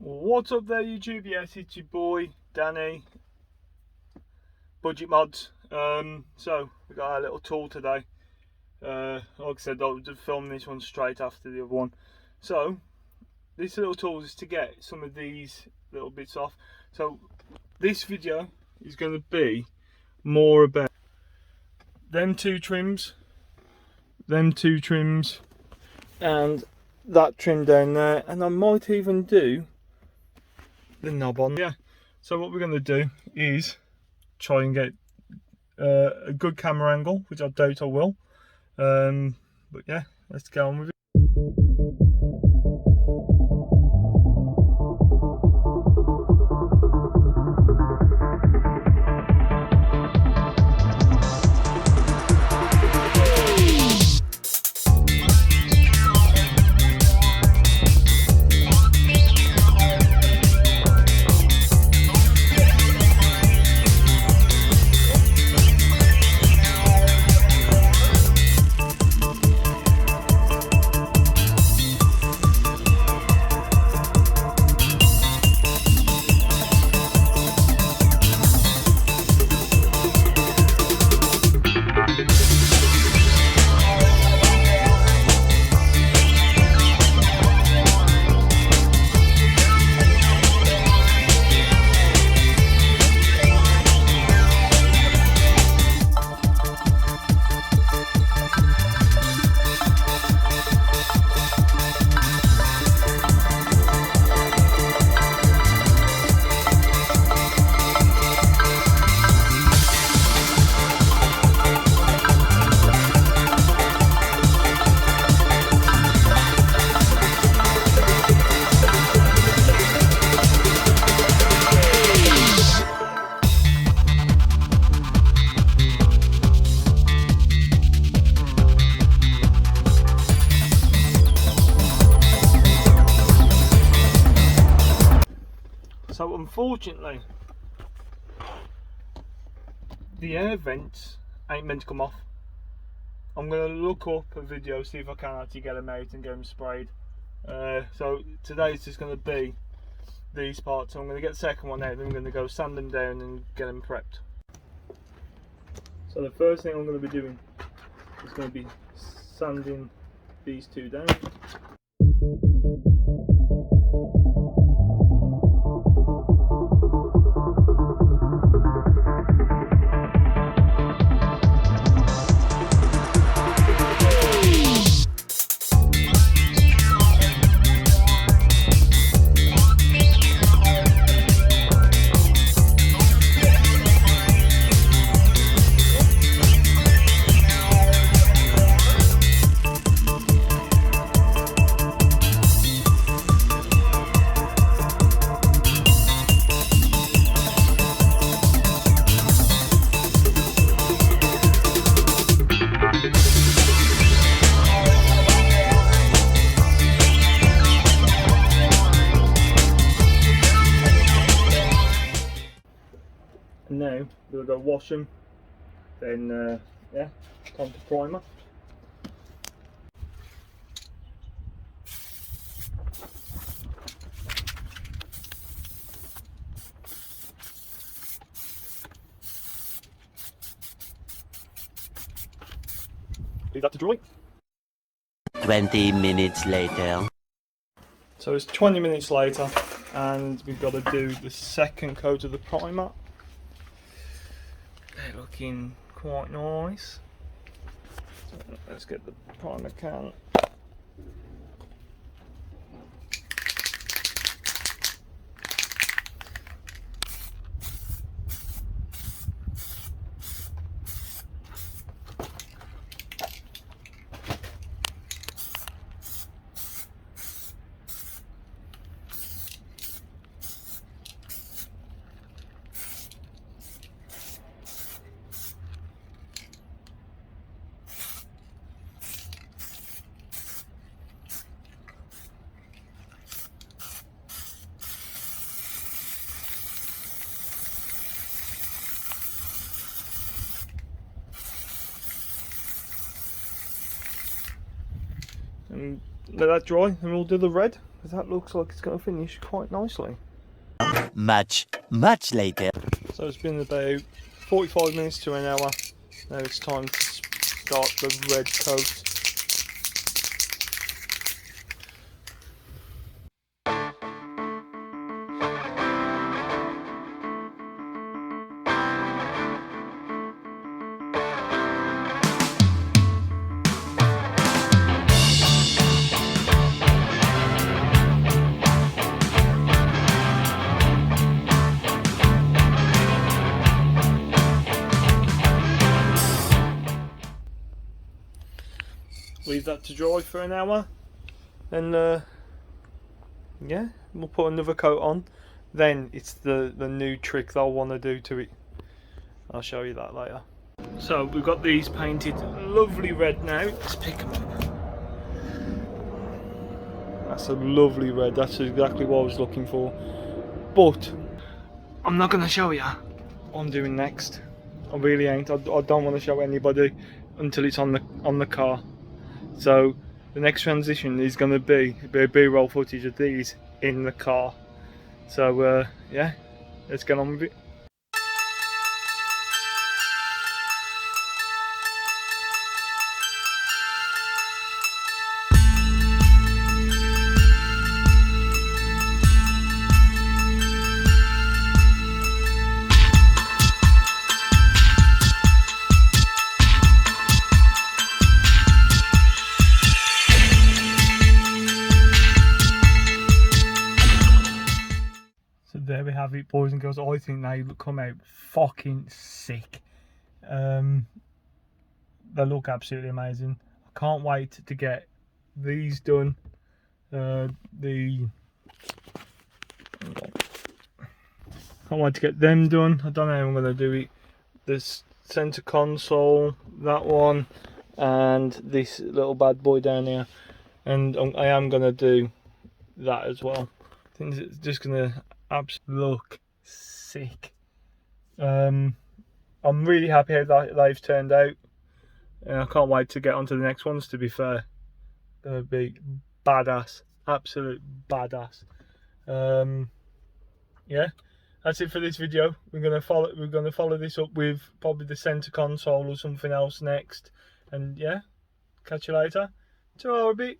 What's up there, YouTube? Yes, it's your boy Danny, Budget Mods. So we got our little tool today. Like I said, I'll just film this one straight after the other one. So this little tool is to get some of these little bits off. So this video is going to be more about them two trims, and that trim down there, and I might even do the knob on. Yeah, so what we're going to do is try and get a good camera angle, which I doubt I will, but yeah, let's get on with it. So unfortunately, the air vents ain't meant to come off. I'm going to look up a video, see if I can actually get them out and get them sprayed. So today it's just going to be these parts. So I'm going to get the second one out, then I'm going to go sand them down and get them prepped. So the first thing I'm going to be doing is going to be sanding these two down. Now we'll go wash them, then yeah, time to primer. Leave that to dry. 20 minutes later. So it's 20 minutes later and we've got to do the second coat of the primer. They're looking quite nice. So let's get the primer can. and let that dry, and we'll do the red. because that looks like it's going to finish quite nicely. Much later. So it's been about 45 minutes to an hour. Now it's time to start the red coat. Leave that to dry for an hour, and yeah, we'll put another coat on. Then it's the new trick they'll want to do to it. I'll show you that later. So we've got these painted lovely red now. Let's pick them up. That's a lovely red. That's exactly what I was looking for. But I'm not going to show you what I'm doing next. I really ain't. I don't want to show anybody until it's on the car. So the next transition is going to be B-roll footage of these in the car. So yeah, let's get on with it. There we have it, boys and girls. I think they come out fucking sick. They look absolutely amazing. I can't wait to get these done. Can't wait to get them done. I don't know how I'm going to do it. This center console, that one, and this little bad boy down here. And I am going to do that as well. I think it's just going to look sick. I'm really happy how they've turned out, and I can't wait to get on to the next ones. To be fair, gonna be badass, absolute badass. Yeah, that's it for this video. We're gonna follow this up with probably the center console or something else next, and yeah, catch you later. Ta-ra a bit.